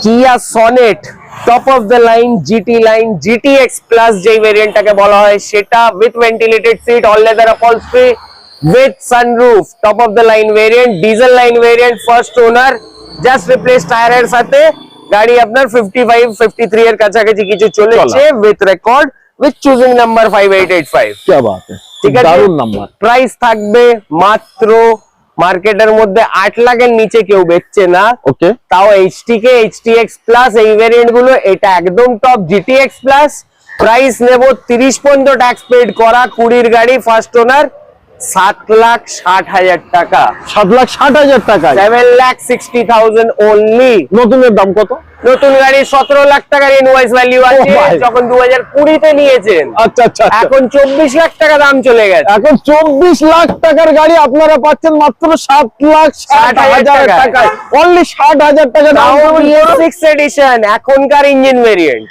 Kia Sonet top of the line GT line GTX plus যেই ভেরিয়েন্টটাকে বলা হয় সেটা with ventilated seat, all leather upholstery with sunroof, top of the line variant, diesel line variant, first owner, just replace tire এর সাথে গাড়ি আপনার 55-53 এর কাছাকাছি কিছু চলেছে with record with choosing number 5885। क्या बात है, ঠিক আছে, দারুণ নাম্বার। প্রাইস থাকবে মাত্র মার্কেটের মধ্যে 8 লাখের নিচে কেউ বেচছে না। ওকে, তাও HTK HTX প্লাস এই ভেরিয়েন্ট গুলো, এটা একদম টপ GTX প্লাস। প্রাইস নেব 30 পর্যন্ত ট্যাক্স পেড করা 20 গাড়ি, ফার্স্ট ওনার 7,60,000 টাকা। 7,60,000 টাকা, 7,60,000 অনলি। নতুনের দাম কত? নতুন গাড়ি 17 লাখ টাকার ইনভয়েস ভ্যালু আছে, যখন 2020 তে নিয়েছেন। আচ্ছা আচ্ছা, এখন 24 লাখ টাকা দাম চলে গেছে। এখন 24 লাখ টাকার গাড়ি আপনারা পাচ্ছেন মাত্র 7,60,000 টাকায়। অনলি 60,000 টাকা দাম। 6 এডিশন, এখনকার ইঞ্জিন ভেরিয়েন্ট।